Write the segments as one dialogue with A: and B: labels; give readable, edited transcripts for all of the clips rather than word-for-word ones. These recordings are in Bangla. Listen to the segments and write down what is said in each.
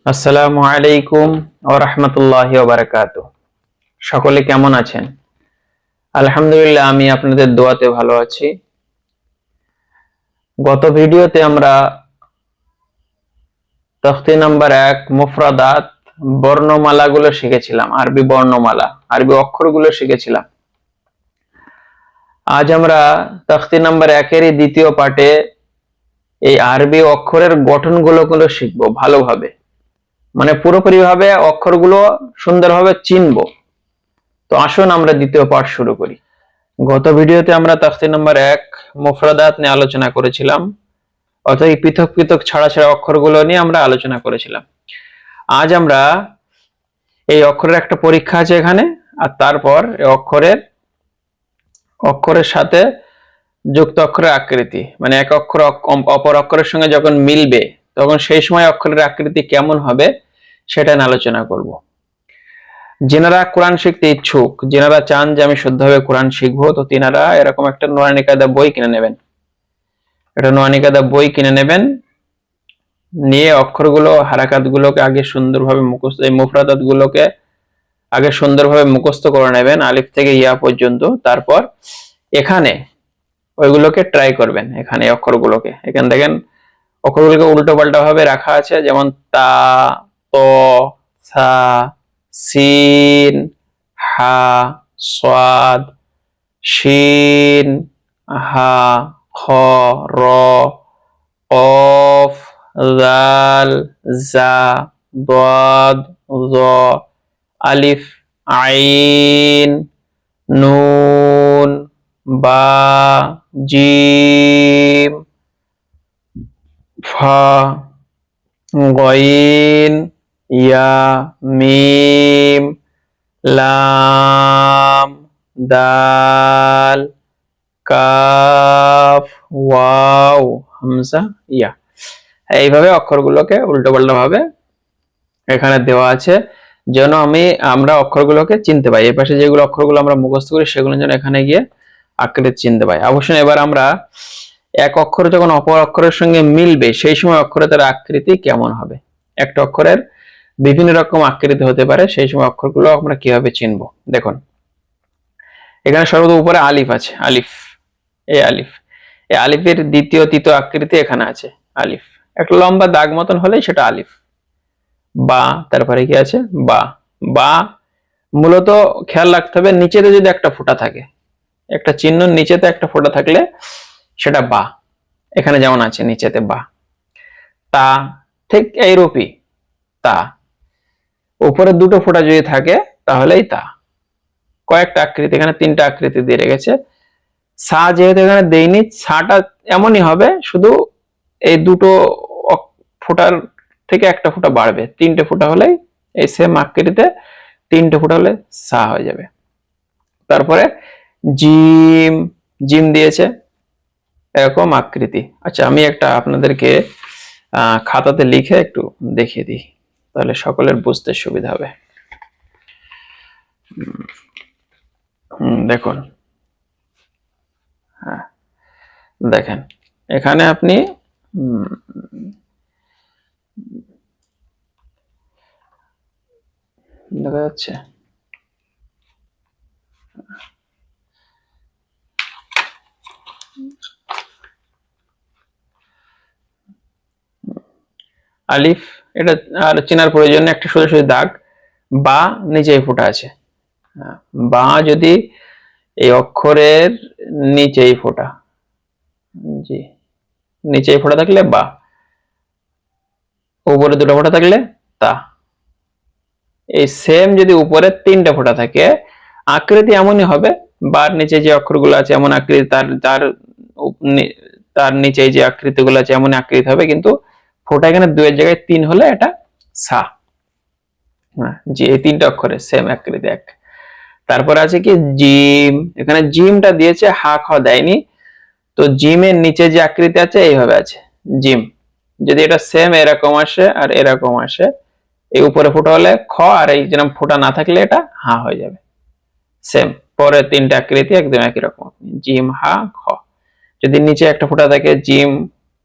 A: আসসালামু আলাইকুম ওয়া রাহমাতুল্লাহি ওয়া বারাকাতুহু। সকলে কেমন আছেন? আলহামদুলিল্লাহ, আমি আপনাদের দোয়াতে ভালো আছি। গত ভিডিওতে আমরা তখতি নাম্বার 1 মুফরাদাত বর্ণমালাগুলো শিখেছিলাম, আরবি বর্ণমালা, আরবি অক্ষরগুলো শিখেছিলাম। আজ আমরা তখতি নাম্বার 1 এরই দ্বিতীয় পার্টে এই আরবি অক্ষরের গঠনগুলো শিখবো ভালোভাবে, মানে পুরোপুরিভাবে অক্ষরগুলো সুন্দরভাবে চিনবো। তো আসুন আমরা দ্বিতীয় পার্ট শুরু করি। গত ভিডিওতে আমরা তাফসীর নাম্বার 1 মুফরাদাত নিয়ে আলোচনা করেছিলাম, অর্থাৎ পৃথক পৃথক ছাড়া ছাড়া অক্ষরগুলো নিয়ে আমরা আলোচনা করেছিলাম। আজ আমরা এই অক্ষরের একটা পরীক্ষা আছে এখানে, আর তারপর এই অক্ষরের সাথে যুক্ত অক্ষরের আকৃতি, মানে এক অক্ষর অপর অক্ষরের সঙ্গে যখন মিলবে তখন সেই সময় অক্ষরের আকৃতি কেমন হবে সেটা নিয়ে আলোচনা করব। যেনারা কোরআন শিখতে ইচ্ছুক, যেনারা চান যে আমি শুদ্ধভাবে কোরআন শিখবো, তো তিনারা এরকম একটা নুরানি কায়দা বই কিনে নেবেন। একটা নুরানি কায়দা বই কিনে নেবেন, নিয়ে অক্ষরগুলো হারাকাত গুলোকে আগে সুন্দরভাবে মুখস্থ, এই মুফরাদাত গুলোকে আগে সুন্দরভাবে মুখস্থ করে নেবেন আলিফ থেকে ইয়া পর্যন্ত। তারপর এখানে ওইগুলোকে ট্রাই করবেন। এখানে অক্ষরগুলোকে, এখানে দেখেন অক্ষরগুলোকে উল্টো পাল্টা ভাবে রাখা আছে, যেমন তা, ত, সা, সিন, হা, সাদ, শিন, হা, খ, র, কফ, জাল, জা, দাদ, জ, আলিফ, আইন, নুন, বা, জিম, ফা, গইন, ইয়া, মিম, লাম, দাল, কাফ, ওয়াও, হামজা, ইয়া। এইভাবে অক্ষরগুলোকে উল্টো পাল্টা ভাবে এখানে দেওয়া আছে, যেন আমরা অক্ষরগুলোকে চিনতে পাই। এই পাশে যেগুলো অক্ষরগুলো আমরা মুখস্থ করি সেগুলো যেন এখানে গিয়ে আকৃতি চিনতে পাই। অবশ্যই এবার আমরা এক অক্ষর যখন অপর অক্ষরের সঙ্গে মিলবে সেই সময় অক্ষরে তার আকৃতি কেমন হবে। একটা অক্ষরের বিভিন্ন রকম আকৃতি হতে পারে, সেই সময় অক্ষরগুলো আমরা কিভাবে চিনবো। দেখুন এখানে সর্বদা উপরে আলিফ আছে, আলিফ, এই আলিফ, এই আলিফের দ্বিতীয় তৃতীয় আকৃতি এখানে আছে। আলিফ একটা লম্বা দাগ মতন হলেই সেটা আলিফ। বা, তারপরে কি আছে বা। বা মূলত খেয়াল রাখতে হবে নিচেতে যদি একটা ফোঁটা থাকে, একটা চিহ্ন নিচেতে একটা ফোঁটা থাকলে সেটা বা। এখানে যেমন আছে নিচেতে বা। তা ঠিক এইরূপই তা, উপরে দুটো ফোঁটা যদি থাকে তাহলেই তা। কয়েকটা আকৃতি, এখানে 3টা আকৃতি দিয়ে রেখেছে। সা যেহেতু এখানে দেইনি, সাটা এমনই হবে, শুধু এই দুটো ফোঁটার থেকে একটা ফোঁটা বাড়বে। 3টে ফোঁটা হলেই এই সেম আকৃতিতে 3টে ফোঁটা হলে সা হয়ে যাবে। তারপরে জিম, জিম দিয়েছে এরকম আকৃতি। আচ্ছা, আমি একটা আপনাদেরকে খাতাতে লিখে একটু দেখিয়ে দিই, তাহলে সকলের বুঝতে সুবিধা হবে। দেখুন, হ্যাঁ দেখেন এখানে আপনি দেখা যাচ্ছে আলিফ, এটা আর চেনার প্রয়োজন নেই, একটা সোজা সোজা দাগ। বা নিচে ফোঁটা আছে, বা যদি এই অক্ষরের নিচেই ফোঁটা, জি নিচেই ফোঁটা থাকলে বা, উপরে দুটো ফোঁটা থাকলে তা। এই সেম যদি উপরে 3টে ফোঁটা থাকে আকৃতি এমনই হবে। বার নিচে যে অক্ষরগুলো আছে এমন আকৃতি, তার নিচে যে আকৃতিগুলো আছে এমন আকৃতি হবে, কিন্তু ফোঁটা এখানে 2 এর জায়গায় 3 হলে এটা সা। জি, এই 3টে অক্ষরে সেম আকৃতি এক। তারপর আছে কি জিম, এখানে জিমটা দিয়েছে, হা খ দেয়নি, তো জিমের নিচে যে আকৃতি আছে এইভাবে আছে জিম। যদি এটা সেম এরকম আসে আর এরকম আসে, এই উপরে ফোঁটা হলে খ, আর এই যেরকম ফোঁটা না থাকলে এটা হা হয়ে যাবে। সেম পরে 3টে আকৃতি একদম একই রকম, জিম, হা, খ। যদি নিচে একটা ফোঁটা থাকে জিম,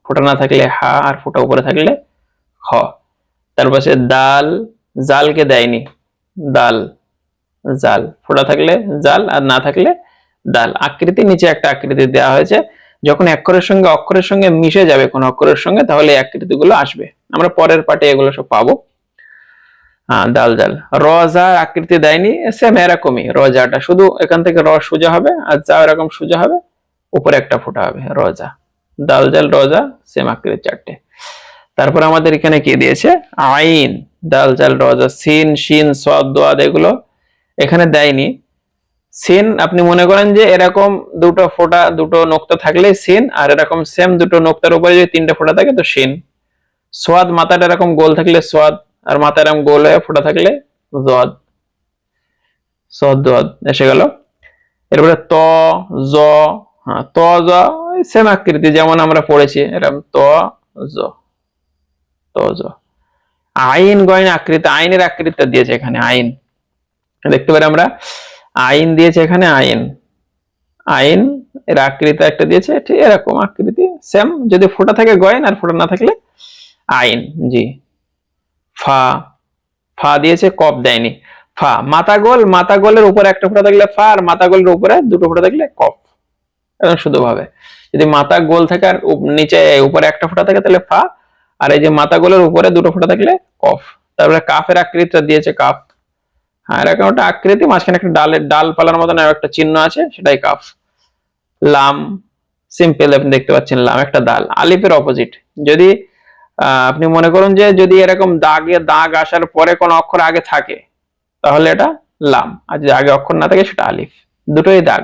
A: ফোঁটা না থাকলে হা, আর ফোঁটা উপরে থাকলে খ। তারপর আছে দাল, জালকে দেয়নি, দাল, জাল, ফোঁটা থাকলে জাল আর না থাকলে দাল। আকৃতি নিচে একটা আকৃতি দেওয়া হয়েছে, যখন অক্ষরের সঙ্গে মিশে যাবে কোন অক্ষরের সঙ্গে, তাহলে এই আকৃতিগুলো আসবে। আমরা পরের পার্টে এগুলো সব পাবো। দাল জাল। রজা আকৃতি দেয়নি, সেম এরকমই রজাটা, শুধু এখান থেকে র সোজা হবে আর যা এরকম সোজা হবে, উপরে একটা ফোঁটা হবে, রজা। দাল জাল রজা সেম আকৃতি চারটে। তারপর আমাদের এখানে কি দিয়েছে, আইন, দাল জাল রজা, সিন শিন সাদ দাদ এগুলো এখানে দেয়নি। সিন আপনি মনে করেন যে এরকম দুটো ফোঁটা দুটো নোক্তা থাকলে সিন, আর এরকম সেম দুটো নোক্তার উপরে যদি তিনটে ফোঁটা থাকে তো শিন। সোয়াদ মাথাটা এরকম গোল থাকলে সোয়াদ, আর মাথা এরকম গোল হয়ে ফোঁটা থাকলে জদ, সদ এসে গেল। এরপরে ত জ, ত জ সেম আকৃতি যেমন আমরা পড়েছি এরকম ত জ, ত জ। আইন গয়ন আকৃতি, আইনের আকৃতিটা দিয়েছে এখানে, আইন দেখতে পারি আমরা, আইন দিয়েছে এখানে, আইন, আইন এর আকৃতি একটা দিয়েছে, ঠিক এরকম আকৃতি সেম, যদি ফোঁটা থাকে গয়ন আর ফোঁটা না থাকলে আইন। জি। ফা, ফা দিয়েছে, কপ দেয়নি। ফা মাথা গোল, মাথা গোলের উপরে একটা ফোঁটা থাকলে ফা, আর মাথা গোলের উপরে দুটো ফোঁটা থাকলে কফ, শুধু ভাবে। যদি মাথা গোল থাকে আর নিচে উপরে একটা ফোঁটা থাকে তাহলে ফা, আর এই যে মাথা গোলের উপরে দুটো ফোঁটা থাকলে কফ। তারপরে কাফের আকৃতিটা দিয়েছে, কাফ, এরকম একটা আকৃতি, মাঝখানে একটা ডালপালার মতন একটা চিহ্ন আছে, সেটাই কাফ। লাম সিম্পল, আপনি দেখতে পাচ্ছেন লাম একটা দাল, আলিফের অপোজিট। যদি আপনি মনে করুন যে যদি এরকম দাগ আসার পরে কোন অক্ষর আগে থাকে তাহলে এটা লাম, আর যদি আগে অক্ষর না থাকে সেটা আলিফ, দুটোই দাগ।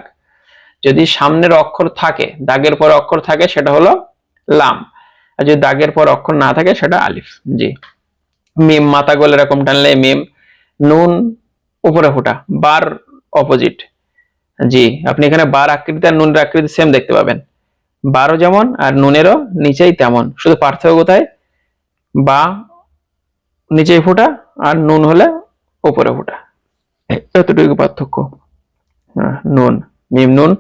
A: যদি সামনের অক্ষর থাকে, দাগের পর অক্ষর থাকে, সেটা হলো লাম, আর যদি দাগের পর অক্ষর না থাকে সেটা আলিফ। জি। মিম মাথা গোল এরকম টানলে মিম। নুন উপরে ফোঁটা, বার অপোজিট। জি, আপনি এখানে বার আকৃতি আর নুনের আকৃতি সেম দেখতে পাবেন, বারও যেমন আর নুনেরও নিচেই তেমন, শুধু পার্থক্য কোথায়, বা নিচেই ফোঁটা আর নুন হলে উপরে ফোঁটা, এতটুকু পার্থক্য। নুন, মিম নুন।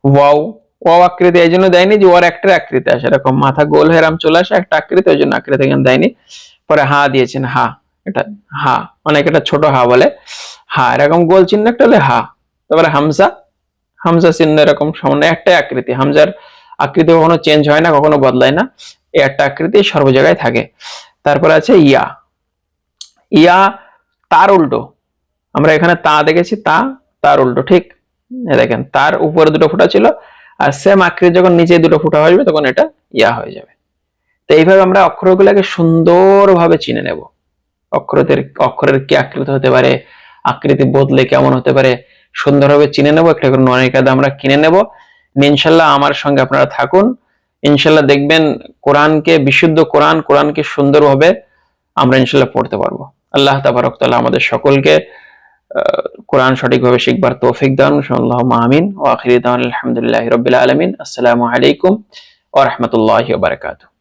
A: ওয়াও, ওয়াও আকৃতি এই জন্য দেয়নি যে ওর একটা আকৃতি আসে এরকম, মাথা গোল হয়ে চলে আসে একটা আকৃতি, ওই জন্য আকৃতি এখানে দেয়নি। পরে হা দিয়েছেন, হা, এটা হা, অনেক এটা ছোট হা বলে, হা এরকম গোল চিহ্ন একটা হলে হা। তারপরে হামজা, হামজা চিহ্ন এরকম সামান্য একটাই আকৃতি, হামজার আকৃতি কখনো চেঞ্জ হয় না, কখনো বদলায় না, এই একটা আকৃতি সর্ব জায়গায় থাকে। তারপরে আছে ইয়া, ইয়া তার উল্টো, আমরা এখানে তা দেখেছি, তা তার উল্টো, ঠিক দেখেন তার উপরে দুটো ফোঁটা ছিল, আর সেম আকৃতি যখন নিচে দুটো ফোঁটা হয়ে যাবে তখন এটা ইয়া হয়ে যাবে। তো এইভাবে আমরা অক্ষরগুলোকে সুন্দরভাবে চিনে নেব, অক্ষরের কি আকৃতি হতে পারে, আকৃতি বদলে কেমন হতে পারে, সুন্দরভাবে চিনে নেব। একটা করে নয় কাদা আমরা কিনে নেব। ইনশাল্লাহ আমার সঙ্গে আপনারা থাকুন, ইনশাল্লাহ দেখবেন কোরআনকে, বিশুদ্ধ কোরআনকে সুন্দরভাবে আমরা ইনশাল্লাহ পড়তে পারবো। আল্লাহ তাবারক তাআলা আমাদের সকলকে কোরআন সঠিকভাবে শিখবার তৌফিক দান, আল্লাহুম্মা আমিন। ওয়া আখিরি দাওয়ানা আলহামদুলিল্লাহি রাব্বিল আলামিন। আসসালামু আলাইকুম ওয়া রাহমাতুল্লাহি ওয়া বারাকাতুহু।